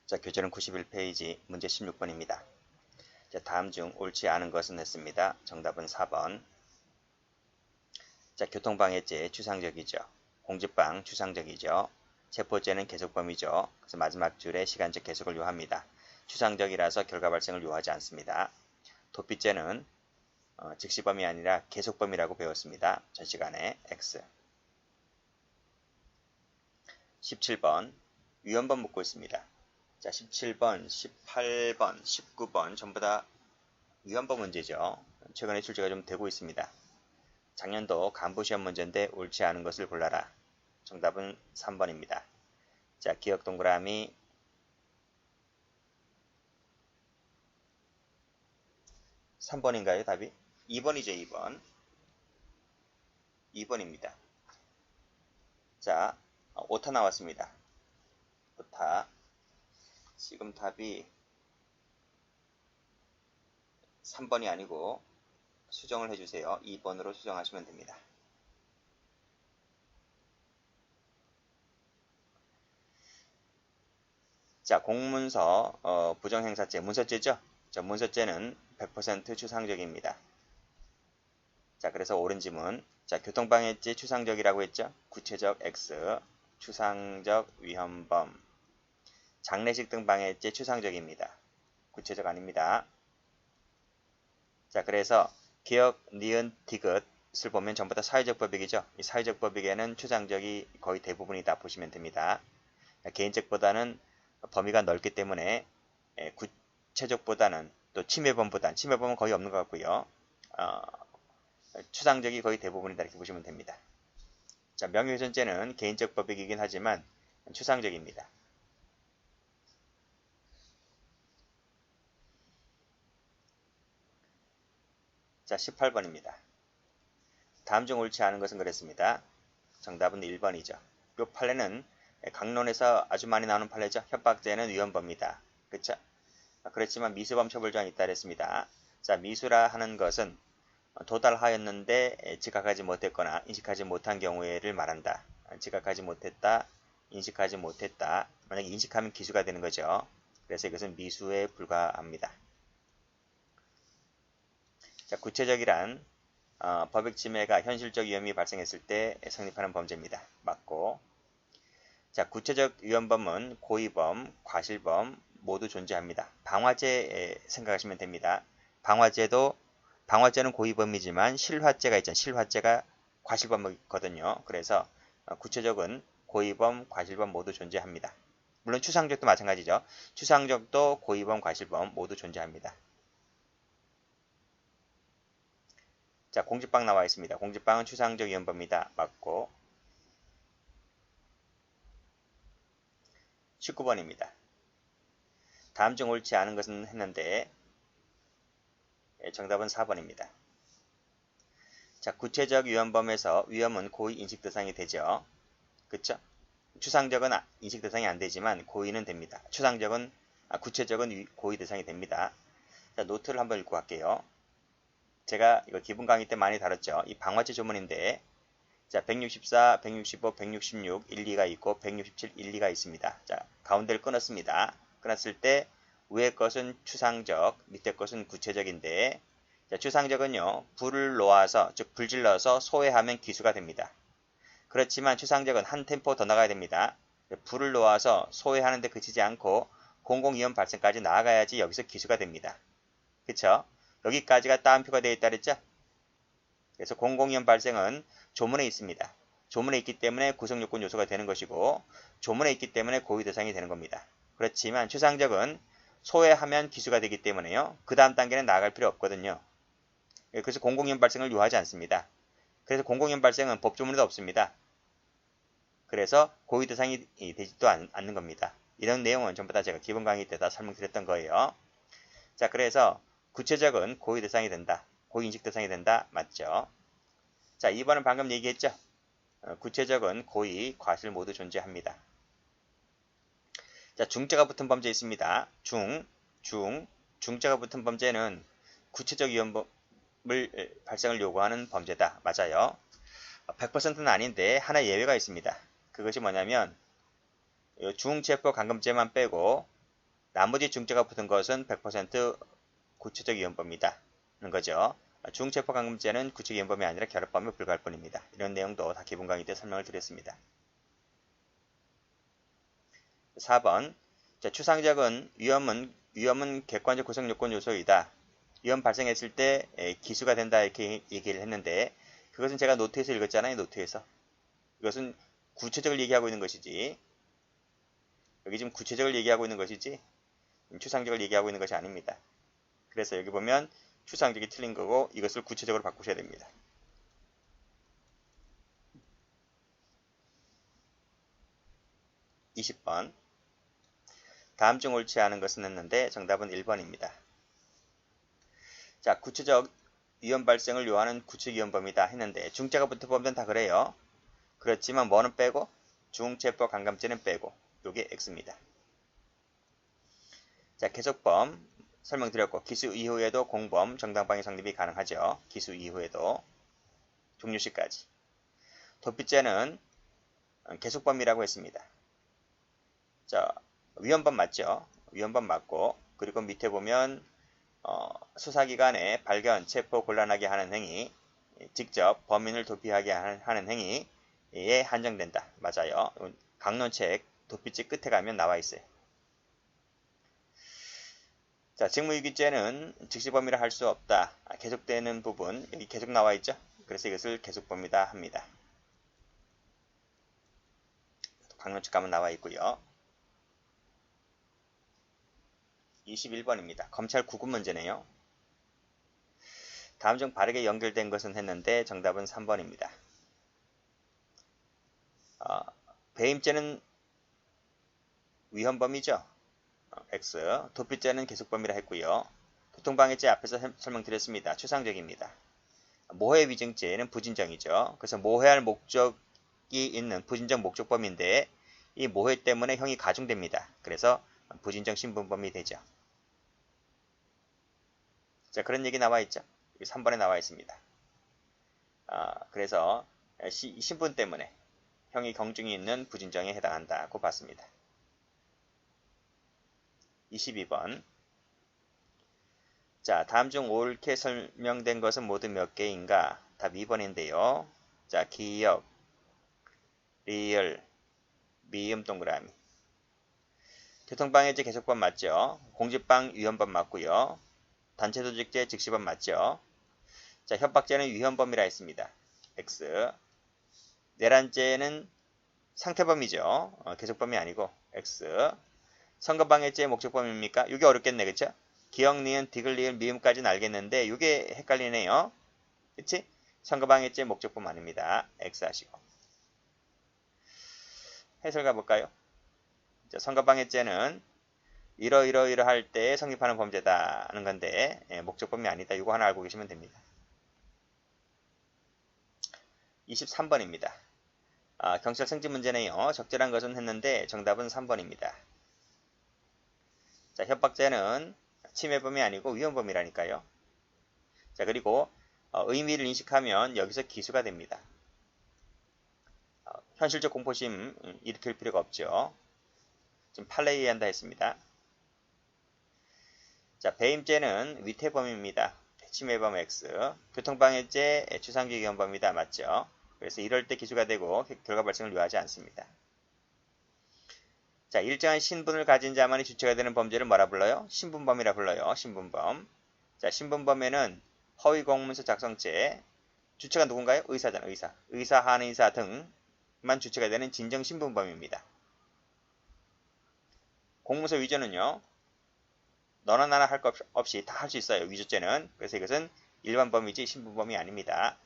자, 교재는 91페이지 문제 16번입니다. 자, 다음 중 옳지 않은 것은 했습니다. 정답은 4번. 자, 교통방해죄 추상적이죠. 공직방 추상적이죠. 체포죄는 계속범위죠. 그래서 마지막 줄에 시간적 계속을 요합니다. 추상적이라서 결과 발생을 요하지 않습니다. 도피죄는 즉시범이 아니라 계속범이라고 배웠습니다. 전 시간에 X. 17번 위헌범 묻고 있습니다. 자, 17번, 18번, 19번 전부 다 위헌범 문제죠. 최근에 출제가 좀 되고 있습니다. 작년도 간부시험 문제인데 옳지 않은 것을 골라라. 정답은 3번입니다. 자, 기억 동그라미 3번인가요? 답이? 2번이죠. 2번. 2번입니다. 자, 오타 나왔습니다. 오타. 지금 답이 3번이 아니고 수정을 해주세요. 2번으로 수정하시면 됩니다. 자, 공문서 부정행사죄, 문서죄죠? 자, 문서죄는 100% 추상적입니다. 자, 그래서 옳은 지문. 자, 교통방해죄 추상적이라고 했죠? 구체적 X, 추상적 위헌범. 장례식 등 방해죄 추상적입니다. 구체적 아닙니다. 자, 그래서 기억, 니은, 디귿을 보면 전부 다 사회적 법익이죠. 이 사회적 법익에는 추상적이 거의 대부분이다 보시면 됩니다. 개인적보다는 범위가 넓기 때문에 구체적보다는 또 침해범은 거의 없는 것 같고요. 추상적이 거의 대부분이다 이렇게 보시면 됩니다. 자, 명예훼손죄는 개인적 법익이긴 하지만 추상적입니다. 자, 18번입니다. 다음 중 옳지 않은 것은 그랬습니다. 정답은 1번이죠. 이 판례는 강론에서 아주 많이 나오는 판례죠. 협박죄는 위헌범이다. 그쵸? 그렇지만 미수범 처벌조항이 있다 그랬습니다. 자, 미수라 하는 것은 도달하였는데 지각하지 못했거나 인식하지 못한 경우를 말한다. 지각하지 못했다, 인식하지 못했다. 만약에 인식하면 기수가 되는 거죠. 그래서 이것은 미수에 불과합니다. 자, 구체적이란 법익 침해가 현실적 위험이 발생했을 때 성립하는 범죄입니다. 맞고. 자, 구체적 위헌범은 고의범, 과실범 모두 존재합니다. 방화죄 생각하시면 됩니다. 방화죄는 고의범이지만 실화죄가 있잖아요. 실화죄가 과실범이거든요. 그래서 구체적은 고의범, 과실범 모두 존재합니다. 물론 추상적도 마찬가지죠. 추상적도 고의범, 과실범 모두 존재합니다. 자, 공직방 나와 있습니다. 공직방은 추상적 위헌범이다. 맞고. 19번입니다. 다음 중 옳지 않은 것은 했는데 정답은 4번입니다. 자, 구체적 위헌범에서 위헌은 고의 인식 대상이 되죠. 그쵸? 추상적은 인식 대상이 안 되지만 고의는 됩니다. 구체적은 고의 대상이 됩니다. 자, 노트를 한번 읽고 갈게요. 제가 이거 기본 강의 때 많이 다뤘죠. 이 방화죄 조문인데 자, 164, 165, 166, 1, 2가 있고 167, 1, 2가 있습니다. 자, 가운데를 끊었습니다. 끊었을 때 위의 것은 추상적, 밑에 것은 구체적인데 자, 추상적은요. 불을 놓아서, 즉 불질러서 소외하면 기수가 됩니다. 그렇지만 추상적은 한 템포 더 나가야 됩니다. 불을 놓아서 소외하는데 그치지 않고 공공위험 발생까지 나아가야지 여기서 기수가 됩니다. 그쵸? 여기까지가 따옴표가 되어 있다 그랬죠? 그래서 공공위험 발생은 조문에 있습니다. 조문에 있기 때문에 구성요건 요소가 되는 것이고 조문에 있기 때문에 고의 대상이 되는 겁니다. 그렇지만 추상적은 소외하면 기수가 되기 때문에요. 그 다음 단계는 나아갈 필요 없거든요. 그래서 공공위험 발생을 요하지 않습니다. 그래서 공공위험 발생은 법조문에도 없습니다. 그래서 고의 대상이 되지도 않는 겁니다. 이런 내용은 전부 다 제가 기본 강의 때 다 설명드렸던 거예요. 자, 그래서 구체적은 고의 대상이 된다. 고의 인식 대상이 된다. 맞죠? 자, 2번은 방금 얘기했죠? 구체적은 고의, 과실 모두 존재합니다. 자, 중죄가 붙은 범죄 있습니다. 중죄가 붙은 범죄는 구체적 위헌범을 발생을 요구하는 범죄다. 맞아요. 100%는 아닌데 하나 예외가 있습니다. 그것이 뭐냐면 중체포 감금죄만 빼고 나머지 중죄가 붙은 것은 100% 구체적 위헌범이다. 는 거죠. 중체포감금죄는 구체적 위헌범이 아니라 결합범에 불과할 뿐입니다. 이런 내용도 다 기본 강의 때 설명을 드렸습니다. 4번. 자, 추상적은 위험은 객관적 구성 요건 요소이다. 위험 발생했을 때 기수가 된다 이렇게 얘기를 했는데 그것은 제가 노트에서 읽었잖아요. 노트에서. 이것은 구체적을 얘기하고 있는 것이지. 여기 지금 구체적을 얘기하고 있는 것이지 추상적을 얘기하고 있는 것이 아닙니다. 그래서 여기 보면 추상적이 틀린 거고 이것을 구체적으로 바꾸셔야 됩니다. 20번. 다음 중 옳지 않은 것은 했는데 정답은 1번입니다. 자, 구체적 위험 발생을 요하는 구체적 위험범이다 했는데 중죄가 붙은 범죄는 다 그래요. 그렇지만 뭐는 빼고 중체포 강간죄는 빼고 요게 X입니다. 자, 계속범 설명드렸고 기수 이후에도 공범 정당방위 성립이 가능하죠. 기수 이후에도 종료시까지. 도피죄는 계속범이라고 했습니다. 자, 위헌범 맞죠? 위헌범 맞고 그리고 밑에 보면 수사기관에 발견, 체포, 곤란하게 하는 행위, 직접 범인을 도피하게 하는 행위에 한정된다. 맞아요. 강론책 도피죄 끝에 가면 나와 있어요. 자, 직무유기죄는 즉시범위를 할 수 없다. 계속되는 부분 여기 계속 나와 있죠. 그래서 이것을 계속범위다 합니다. 강론책 가면 나와 있고요. 21번입니다. 검찰 구급 문제네요. 다음 중 바르게 연결된 것은 했는데 정답은 3번입니다. 배임죄는 위헌범이죠. X. 도피죄는 계속범위라 했고요. 교통방해죄 앞에서 설명드렸습니다. 추상적입니다. 모해위증죄는 부진정이죠. 그래서 모해할 목적이 있는 부진정 목적범인데 이 모해 때문에 형이 가중됩니다. 그래서 부진정 신분범이 되죠. 자, 그런 얘기 나와 있죠. 3번에 나와 있습니다. 그래서 신분 때문에 형이 경중이 있는 부진정에 해당한다고 봤습니다. 22번. 자, 다음 중 옳게 설명된 것은 모두 몇 개인가? 답 2번인데요. 자, 기역, 리을, 미음 동그라미. 교통방해죄 계속범 맞죠? 공직방 위헌범 맞고요. 단체조직죄 즉시범 맞죠? 자, 협박죄는 위헌범이라 했습니다. X. 내란죄는 상태범이죠. 계속범이 아니고 X. 선거방해죄 목적범입니까? 이게 어렵겠네, 그쵸? 기역, 니은, 디귿, 리을, 미음까지는 알겠는데 이게 헷갈리네요. 그치? 선거방해죄 목적범 아닙니다. X 하시고. 해설 가볼까요? 선거방해죄는 이러이러이러 때 성립하는 범죄다 하는 건데 목적범이 아니다. 이거 하나 알고 계시면 됩니다. 23번입니다. 경찰 승진 문제네요. 적절한 것은 했는데 정답은 3번입니다. 자, 협박죄는 침해범이 아니고 위헌범이라니까요. 자, 그리고 의미를 인식하면 여기서 기수가 됩니다. 현실적 공포심 일으킬 필요가 없죠. 지금 판례에 한다 했습니다. 자, 배임죄는 위태범입니다. 침해범 X. 교통방해죄 추상적 위헌범이다. 맞죠? 그래서 이럴 때 기수가 되고 결과 발생을 요하지 않습니다. 자, 일정한 신분을 가진 자만이 주체가 되는 범죄를 뭐라 불러요? 신분범이라 불러요. 신분범. 자, 신분범에는 허위공문서 작성죄. 주체가 누군가요? 의사잖아, 의사. 의사, 한의사 등만 주체가 되는 진정신분범입니다. 공문서 위조는요. 너나 나나 할 것 없이 다 할 수 있어요. 위조죄는. 그래서 이것은 일반범이지 신분범이 아닙니다.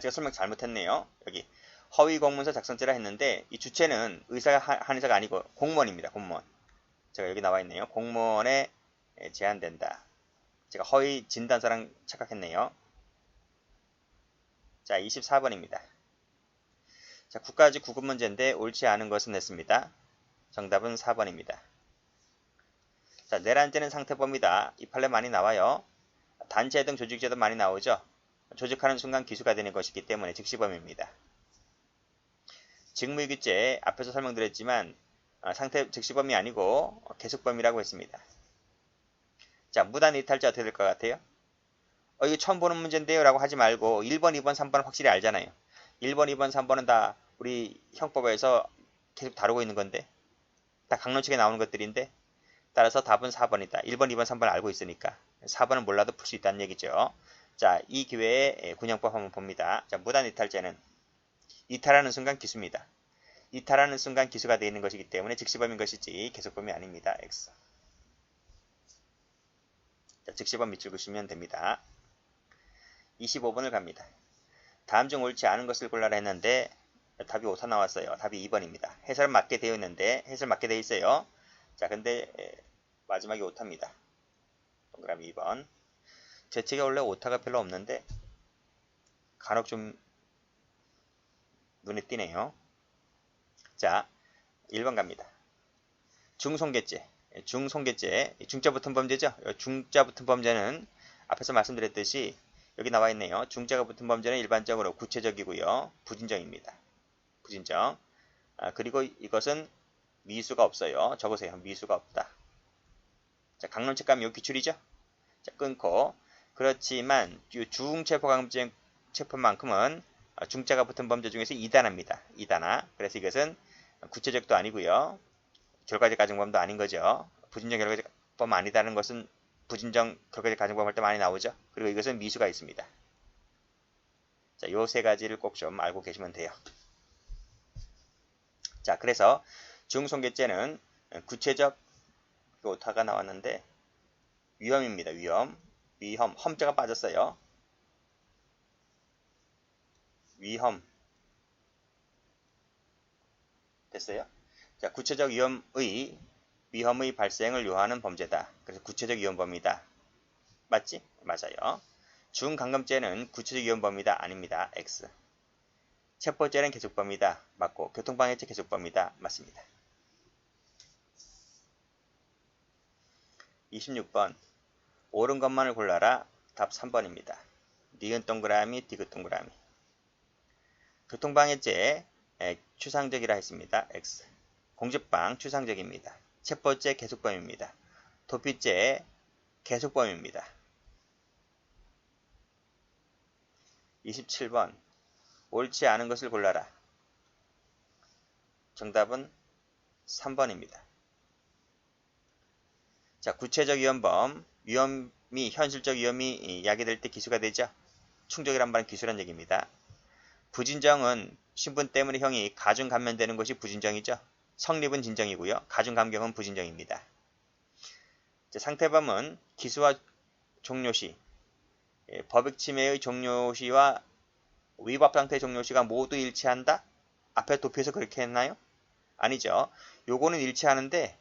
제가 설명 잘못했네요. 여기 허위공문서 작성죄라 했는데 이 주체는 의사가 한의사가 아니고 공무원입니다. 공무원. 제가 여기 나와 있네요. 공무원에 제한된다. 제가 허위 진단서랑 착각했네요. 자, 24번입니다. 자, 국가직 구급 문제인데 옳지 않은 것은 했습니다. 정답은 4번입니다. 자, 내란죄는 상태범이다. 이 판례 많이 나와요. 단체 등 조직죄도 많이 나오죠. 조직하는 순간 기수가 되는 것이기 때문에 즉시범입니다. 직무유기죄 앞에서 설명드렸지만 상태 즉시범이 아니고 계속범이라고 했습니다. 자, 무단이탈죄 어떻게 될 것 같아요? 이거 처음 보는 문제인데요 라고 하지 말고 1번, 2번, 3번은 확실히 알잖아요. 1번, 2번, 3번은 다 우리 형법에서 계속 다루고 있는 건데 다 강론책에 나오는 것들인데 따라서 답은 4번이다. 1번, 2번, 3번 알고 있으니까 4번은 몰라도 풀 수 있다는 얘기죠. 자, 이 기회에 군형법 한번 봅니다. 자, 무단이탈죄는 이탈하는 순간 기수입니다. 이탈하는 순간 기수가 되어 있는 것이기 때문에 즉시범인 것이지 계속범이 아닙니다. X. 자, 즉시범 밑줄 그시면 됩니다. 25번을 갑니다. 다음 중 옳지 않은 것을 골라라 했는데 답이 오타 나왔어요. 답이 2번입니다. 해설 맞게 되어 있는데 해설 맞게 되어 있어요. 자, 근데 마지막에 오타입니다. 동그라미 2번. 제 책에 원래 오타가 별로 없는데 간혹 좀 눈에 띄네요. 자, 1번 갑니다. 중송계죄. 중송계죄. 중자 붙은 범죄죠. 중자 붙은 범죄는 앞에서 말씀드렸듯이 여기 나와 있네요. 중자가 붙은 범죄는 일반적으로 구체적이고요. 부진정입니다. 부진정. 그리고 이것은 미수가 없어요. 적으세요. 미수가 없다. 자, 강론책 가면 요 기출이죠. 자, 끊고. 그렇지만 중체포강제체포만큼은 중자가 붙은 범죄 중에서 2단합니다. 2단하. 그래서 이것은 구체적도 아니고요. 결과적 가정범도 아닌 거죠. 부진정 결과적 범 아니다는 것은 부진정 결과적 가정범 할 때 많이 나오죠. 그리고 이것은 미수가 있습니다. 자, 요 세 가지를 꼭 좀 알고 계시면 돼요. 자, 그래서 중송계죄는 구체적 오타가 나왔는데 위험입니다. 위험. 험자가 빠졌어요. 위험. 됐어요? 자, 구체적 위험의 발생을 요하는 범죄다. 그래서 구체적 위험범이다. 맞지? 맞아요. 중간검죄는 구체적 위험범이다. 아닙니다. X. 체포죄는 계속범이다. 맞고 교통방해죄 계속범이다. 맞습니다. 26번. 옳은 것만을 골라라. 답 3번입니다. 니은 동그라미, 디귿 동그라미. 교통방해죄 추상적이라 했습니다. X. 공직방 추상적입니다. 체포죄 계속범입니다. 도피죄 계속범입니다. 27번. 옳지 않은 것을 골라라. 정답은 3번입니다. 자, 구체적 위험범, 위험이 현실적 위험이 야기될 때 기수가 되죠. 충족이란 말은 기수란 얘기입니다. 부진정은 신분 때문에 형이 가중 감면되는 것이 부진정이죠. 성립은 진정이고요. 가중 감경은 부진정입니다. 자, 상태범은 기수와 종료시, 법익 침해의 종료시와 위법 상태 종료시가 모두 일치한다? 앞에 도표에서 그렇게 했나요? 아니죠. 요거는 일치하는데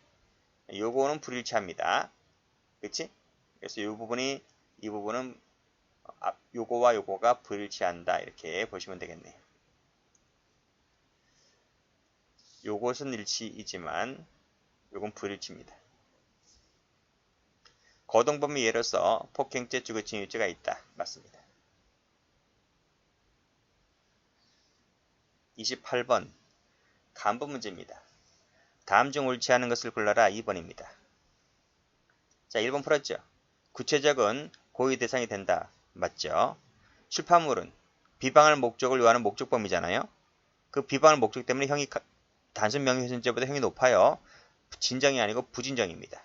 요거는 불일치합니다. 그치? 그래서 이 부분은 요거와 요거가 불일치한다. 이렇게 보시면 되겠네요. 요것은 일치이지만 요건 불일치입니다. 거동범위 예로서 폭행죄, 주거침입죄가 있다. 맞습니다. 28번 간부 문제입니다. 다음 중 옳지 않은 것을 골라라. 2번입니다. 자, 1번 풀었죠? 구체적은 고의 대상이 된다. 맞죠? 출판물은 비방할 목적을 요하는 목적범이잖아요. 그 비방할 목적 때문에 형이 단순 명예훼손죄보다 형이 높아요. 진정이 아니고 부진정입니다.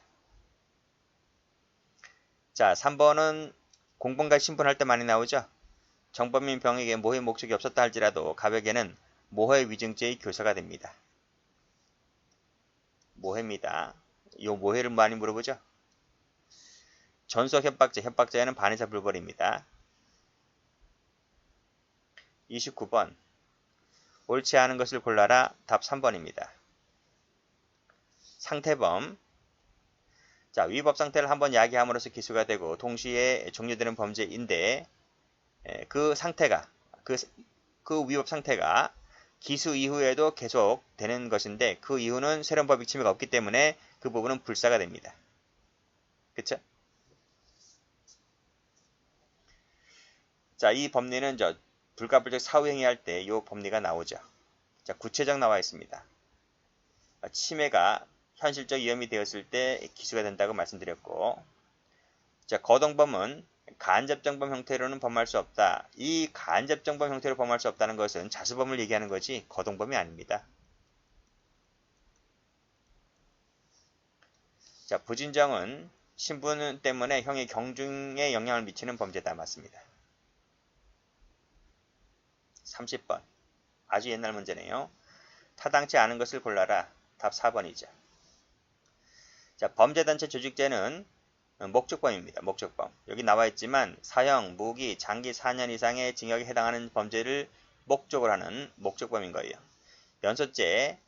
자, 3번은 공범과 신분할 때 많이 나오죠? 정범인 병에게 모해 목적이 없었다 할지라도 가백에는 모해 위증죄의 교사가 됩니다. 모해입니다. 요 모해를 많이 물어보죠? 전속 협박죄, 협박죄는 반의사 불벌입니다. 29번. 옳지 않은 것을 골라라. 답 3번입니다. 상태범. 자, 위법 상태를 한번 야기함으로써 기수가 되고 동시에 종료되는 범죄인데 그 상태가 그 위법 상태가 기수 이후에도 계속 되는 것인데 그 이후는 새로운 법익 침해가 없기 때문에 그 부분은 불사가 됩니다. 그쵸? 자, 이 법리는 불가불적 사후행위 할 때 이 법리가 나오죠. 자, 구체적 나와 있습니다. 침해가 현실적 위험이 되었을 때 기소가 된다고 말씀드렸고, 자, 거동범은 간접정범 형태로는 범할 수 없다. 이 간접정범 형태로 범할 수 없다는 것은 자수범을 얘기하는 거지 거동범이 아닙니다. 자, 부진정은 신분 때문에 형의 경중에 영향을 미치는 범죄다. 맞습니다. 30번. 아주 옛날 문제네요. 타당치 않은 것을 골라라. 답 4번이죠. 자, 범죄단체 조직죄는 목적범입니다. 목적범. 여기 나와 있지만 사형, 무기, 장기 4년 이상의 징역에 해당하는 범죄를 목적으로 하는 목적범인 거예요. 연소죄,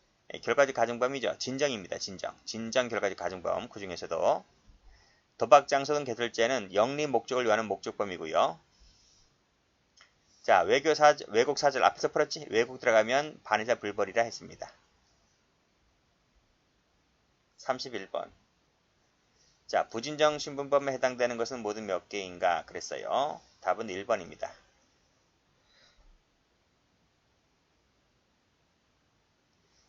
결과적 가중범이죠. 진정입니다. 진정. 진정 결과적 가중범. 그 중에서도 도박, 장소 등 개설죄는 영리 목적을 위하는 목적범이고요. 자, 왜곡 사절 앞에서 풀었지? 왜곡 들어가면 반의사 불벌이라 했습니다. 31번. 자, 부진정 신분범에 해당되는 것은 모두 몇 개인가 그랬어요. 답은 1번입니다.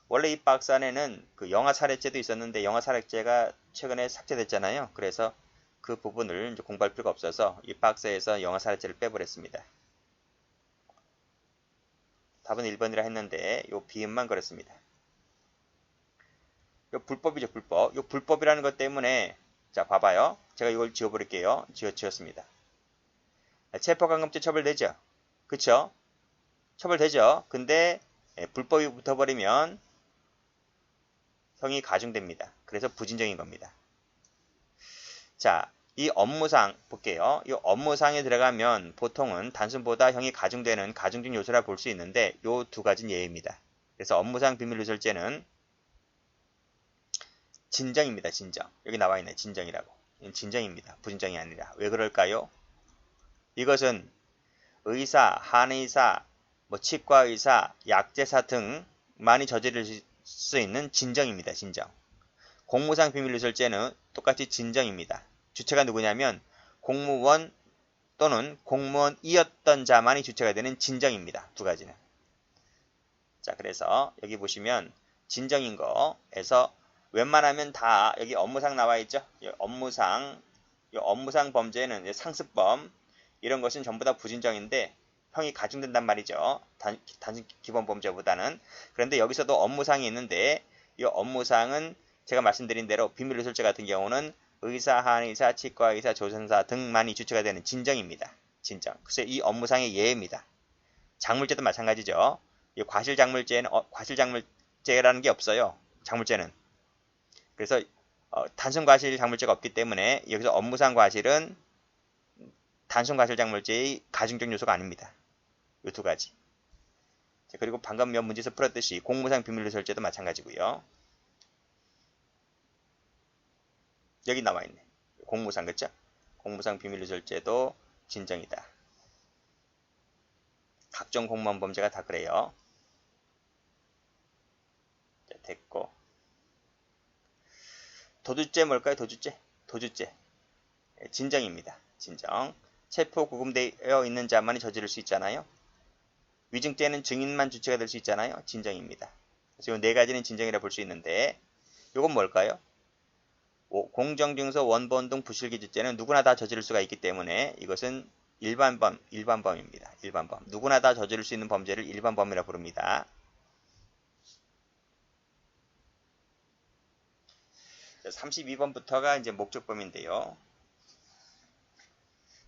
원래 이 박스 안에는 그 영아 살해죄도 있었는데 영아 살해죄가 최근에 삭제됐잖아요. 그래서 그 부분을 이제 공부할 필요가 없어서 이 박스에서 영아 살해죄를 빼버렸습니다. 답은 1번이라 했는데 요 비음만 그렇습니다. 요 불법이죠. 불법. 요 불법이라는 것 때문에 자, 봐봐요. 제가 이걸 지워버릴게요. 지웠습니다. 체포감금죄 처벌되죠? 그쵸? 처벌되죠? 근데 불법이 붙어버리면 형이 가중됩니다. 그래서 부진정인 겁니다. 자, 이 업무상 볼게요. 이 업무상에 들어가면 보통은 단순보다 형이 가중되는 가중적 요소라 볼 수 있는데 요 두 가지는 예입니다. 그래서 업무상 비밀누설죄는 진정입니다. 진정. 여기 나와 있네. 진정이라고. 진정입니다. 부진정이 아니라. 왜 그럴까요? 이것은 의사, 한의사, 치과의사, 약제사 등 많이 저지를 수 있는 진정입니다. 진정. 공무상 비밀누설죄는 똑같이 진정입니다. 주체가 누구냐면 공무원 또는 공무원이었던 자만이 주체가 되는 진정입니다. 두 가지는. 자, 그래서 여기 보시면 진정인 거에서 웬만하면 다 여기 업무상 나와 있죠. 업무상 범죄는 상습범 이런 것은 전부 다 부진정인데 형이 가중된단 말이죠. 단순 기본 범죄보다는. 그런데 여기서도 업무상이 있는데 이 업무상은 제가 말씀드린 대로 비밀누설죄 같은 경우는 의사, 한의사, 치과의사, 조선사 등만이 주체가 되는 진정입니다. 진정. 그래서 이 업무상의 예입니다. 작물죄도 마찬가지죠. 이 과실작물죄는 과실작물죄라는 게 없어요. 작물죄는. 그래서 단순 과실 작물죄가 없기 때문에 여기서 업무상 과실은 단순 과실 작물죄의 가중적 요소가 아닙니다. 이 두 가지. 자, 그리고 방금 몇 문제에서 풀었듯이 공무상 비밀누설죄도 마찬가지고요. 여기 나와 있네. 공무상 그쵸? 공무상 비밀누설죄도 진정이다. 각종 공무원 범죄가 다 그래요. 자, 됐고. 도주죄 뭘까요? 도주죄. 진정입니다. 진정. 체포 구금되어 있는 자만이 저지를 수 있잖아요. 위증죄는 증인만 주체가 될 수 있잖아요. 진정입니다. 그래서 이 네 가지는 진정이라 볼 수 있는데 이건 뭘까요? 공정증서 원본 등 부실기주죄는 누구나 다 저지를 수가 있기 때문에 이것은 일반범입니다. 일반범. 누구나 다 저지를 수 있는 범죄를 일반범이라 부릅니다. 32번부터가 이제 목적범인데요.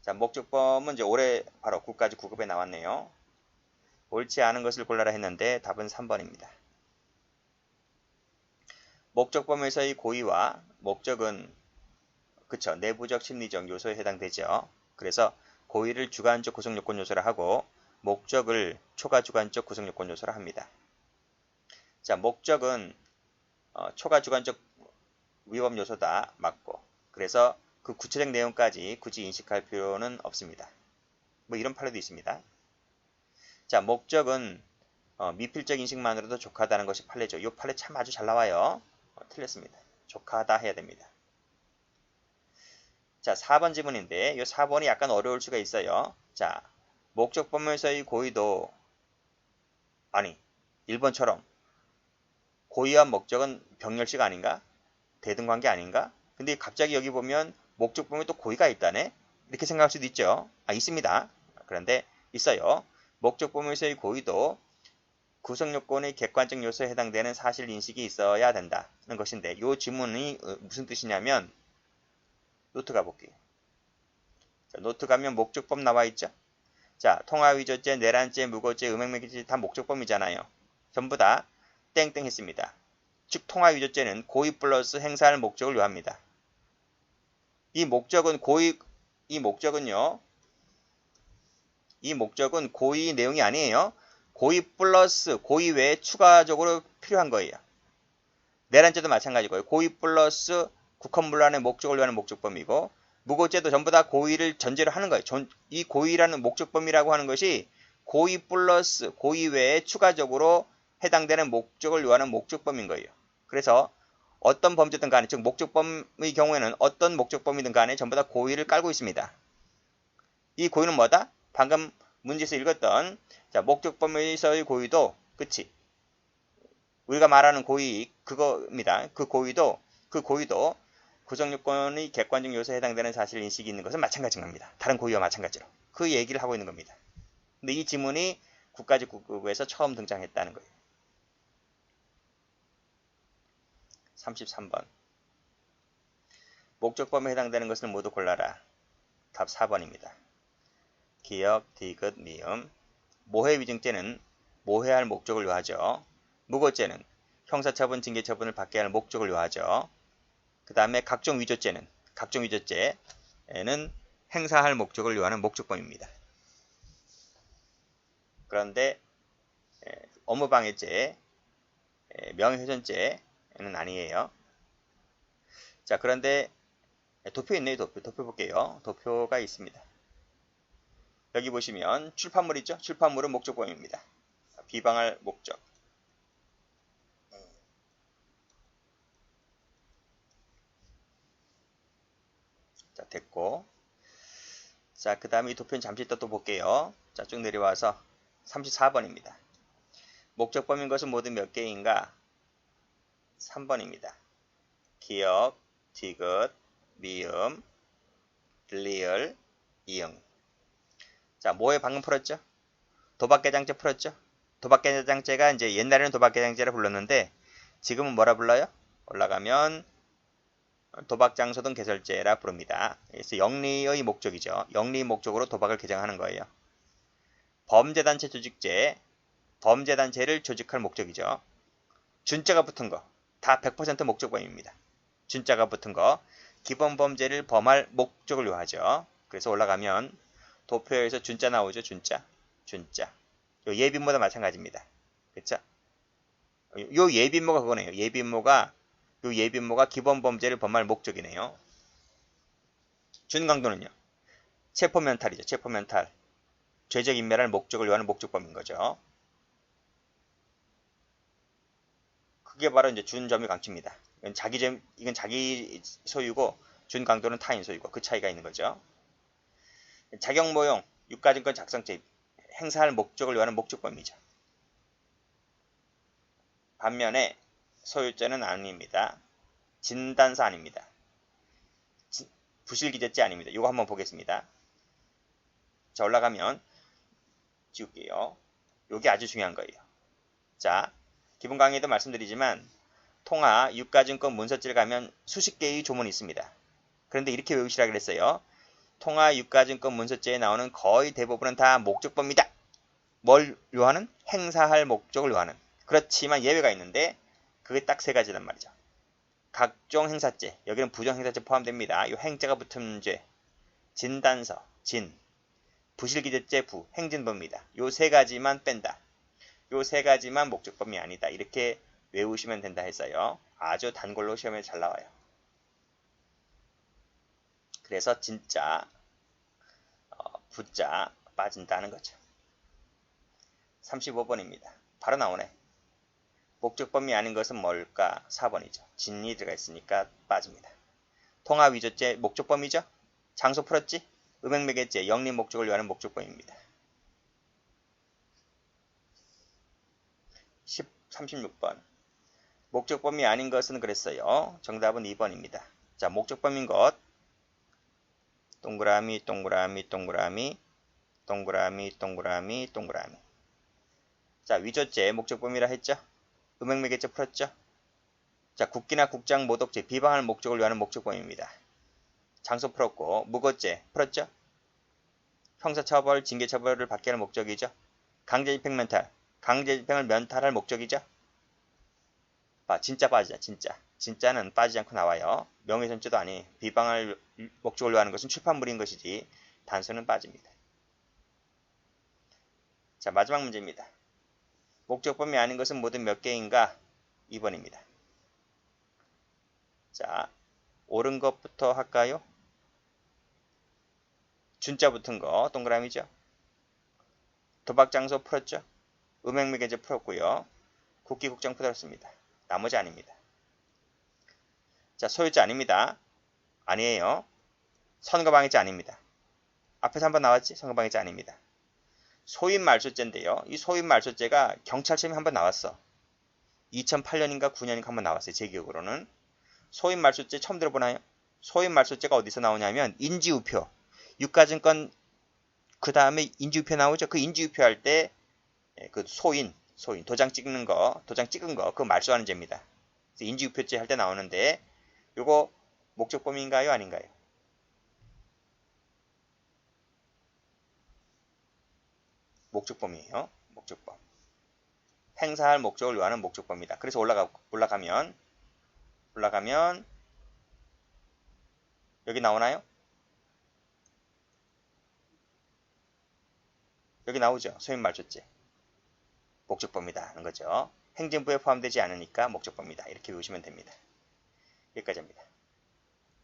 자, 목적범은 이제 올해 바로 9까지 9급에 나왔네요. 옳지 않은 것을 골라라 했는데 답은 3번입니다. 목적범에서의 고의와 목적은 그쵸, 내부적 심리적 요소에 해당되죠. 그래서 고의를 주관적 구성요건 요소라 하고 목적을 초과주관적 구성요건 요소라 합니다. 자, 목적은 초과주관적 위법 요소다. 맞고. 그래서 그 구체적 내용까지 굳이 인식할 필요는 없습니다. 뭐 이런 판례도 있습니다. 자, 목적은 미필적 인식만으로도 족하다는 것이 판례죠. 이 판례 참 아주 잘 나와요. 틀렸습니다. 족하다 해야 됩니다. 자, 4번 지문인데 이 4번이 약간 어려울 수가 있어요. 자, 목적범에서의 고의도 아니 1번처럼 고의와 목적은 병렬식 아닌가? 대등관계 아닌가? 근데 갑자기 여기 보면 목적범위에 또 고의가 있다네? 이렇게 생각할 수도 있죠. 있습니다. 그런데 있어요. 목적범위에서의 고의도 구성요건의 객관적 요소에 해당되는 사실 인식이 있어야 된다는 것인데 이 지문이 무슨 뜻이냐면 노트 가볼게요. 자, 노트 가면 목적범 나와 있죠. 자, 통화위조죄, 내란죄, 무고죄, 음행매개죄 다 목적범이잖아요. 전부 다 땡땡 했습니다. 즉 통화위조죄는 고의 플러스 행사할 목적을 요합니다. 이 목적은 이 목적은 고의 내용이 아니에요. 고의 플러스 고의 외에 추가적으로 필요한 거예요. 내란죄도 마찬가지고요. 고의 플러스 국헌문란의 목적을 위한 목적범이고 무고죄도 전부 다 고의를 전제로 하는 거예요. 이 고의라는 목적범이라고 하는 것이 고의 플러스 고의 외에 추가적으로 해당되는 목적을 요하는 목적범인 거예요. 그래서 어떤 범죄든 간에 즉 목적범의 경우에는 어떤 목적범이든 간에 전부 다 고의를 깔고 있습니다. 이 고의는 뭐다? 방금 문제에서 읽었던 자, 목적범에서의 고의도 그치? 우리가 말하는 고의 그거입니다. 그 고의도 구성요건의 객관적 요소에 해당되는 사실 인식이 있는 것은 마찬가지인 겁니다. 다른 고의와 마찬가지로 그 얘기를 하고 있는 겁니다. 근데 이 지문이 국가직 국어에서 처음 등장했다는 거예요. 33번 목적범에 해당되는 것을 모두 골라라. 답 4번입니다. 기역, 디귿, 미음. 모해위증죄는 모해할 목적을 요하죠. 무고죄는 형사처분, 징계처분을 받게 할 목적을 요하죠. 그 다음에 각종 위조죄는 행사할 목적을 요하는 목적범입니다. 그런데 업무방해죄, 명예훼손죄는 아니에요. 자, 그런데 도표 있네요. 도표 볼게요. 도표가 있습니다. 여기 보시면 출판물 있죠? 출판물은 목적범입니다. 비방할 목적. 자, 됐고. 자, 그 다음에 이 도표는 잠시 또 볼게요. 자, 쭉 내려와서 34번입니다. 목적범인 것은 모두 몇 개인가? 3번입니다. 기역, 디귿, 미음, 리을, 이응. 자, 뭐에 방금 풀었죠? 도박개장죄 풀었죠? 도박개장죄가 이제 옛날에는 도박개장죄라 불렀는데 지금은 뭐라 불러요? 올라가면 도박장소 등 개설죄라 부릅니다. 그래서 영리의 목적이죠. 영리 목적으로 도박을 개정하는 거예요. 범죄단체 조직죄, 범죄단체를 조직할 목적이죠. 준자가 붙은 거, 다 100% 목적범입니다. 준자가 붙은 거, 기본범죄를 범할 목적을 요하죠. 그래서 올라가면 도표에서 준자 나오죠. 준자. 요 예비모도 마찬가지입니다. 그쵸? 요 예비모가 그거네요. 예비모가 기본범죄를 범할 목적이네요. 준강도는요. 체포면탈이죠. 체포면탈. 죄적 인멸할 목적을 요하는 목적범인 거죠. 그게 바로 이제 준점유 강치입니다. 이건 자기 소유고 준강도는 타인 소유고 그 차이가 있는 거죠. 자격모용, 유가증권 작성죄, 행사할 목적을 요하는 목적범이죠. 반면에 소유죄는 아닙니다. 진단서 아닙니다. 부실기재죄 아닙니다. 이거 한번 보겠습니다. 자, 올라가면 지울게요. 이게 아주 중요한 거예요. 자, 기본 강의에도 말씀드리지만 통화, 유가증권, 문서죄를 가면 수십 개의 조문이 있습니다. 그런데 이렇게 외우시라 그랬어요. 통화, 유가증권, 문서죄에 나오는 거의 대부분은 다 목적범이다. 뭘 요하는? 행사할 목적을 요하는. 그렇지만 예외가 있는데 그게 딱 세 가지란 말이죠. 각종 행사죄, 여기는 부정행사죄 포함됩니다. 이 행자가 붙은 죄, 진단서, 부실기재죄, 행진범입니다. 요 세 가지만 뺀다. 요 세 가지만 목적범이 아니다. 이렇게 외우시면 된다 했어요. 아주 단골로 시험에 잘 나와요. 그래서 진짜 부자 빠진다는 거죠. 35번입니다. 바로 나오네. 목적범이 아닌 것은 뭘까? 4번이죠. 진이 들어가 있으니까 빠집니다. 통화위조죄 목적범이죠? 장소 풀었지? 음행매개죄 영리 목적을 요하는 목적범입니다. 36번. 목적범위 아닌 것은 그랬어요. 정답은 2번입니다. 자, 목적범위인 것. 동그라미, 동그라미, 동그라미, 동그라미, 동그라미, 동그라미. 자, 위조죄 목적범위라 했죠? 음행매개죄 풀었죠? 자, 국기나 국장, 모독죄, 비방할 목적을 위하는 목적범위입니다. 장소 풀었고, 무고죄 풀었죠? 형사처벌, 징계처벌을 받게 하는 목적이죠? 강제집행 면탈, 강제집행을 면탈할 목적이죠? 진짜 빠지자, 진짜. 진짜는 빠지지 않고 나와요. 명예훼손죄도 아니, 비방할 목적을 위하는 것은 출판물인 것이지, 단서는 빠집니다. 자, 마지막 문제입니다. 목적범위 아닌 것은 모두 몇 개인가? 2번입니다. 자, 옳은 것부터 할까요? 준자 붙은 거 동그라미죠. 도박장소 풀었죠. 음행매개죄 풀었고요. 국기국장 풀었습니다. 나머지 아닙니다. 자, 소유죄 아닙니다. 아니에요. 선거방해죄 아닙니다. 앞에서 한번 나왔지? 선거방해죄 아닙니다. 소인말소죄인데요. 이 소인말소죄가 경찰청에 한번 나왔어. 2008년인가 9년인가 한번 나왔어요. 제 기억으로는. 소인말소죄 처음 들어보나요? 소인말소죄가 어디서 나오냐면 인지우표. 유가증권 그 다음에 인지우표 나오죠. 그 인지우표 할 때 그 소인 도장 찍은 거 그거 말소하는 죄입니다. 그래서 인지우표죄 할 때 나오는데 요거 목적범위인가요? 아닌가요? 목적범위예요. 목적범. 행사할 목적을 위하는 목적범위다. 그래서 올라가면 여기 나오나요? 여기 나오죠. 소인말소죄. 목적범위다 하는 거죠. 행정부에 포함되지 않으니까 목적범위다. 이렇게 외우시면 됩니다. 여기까지 합니다.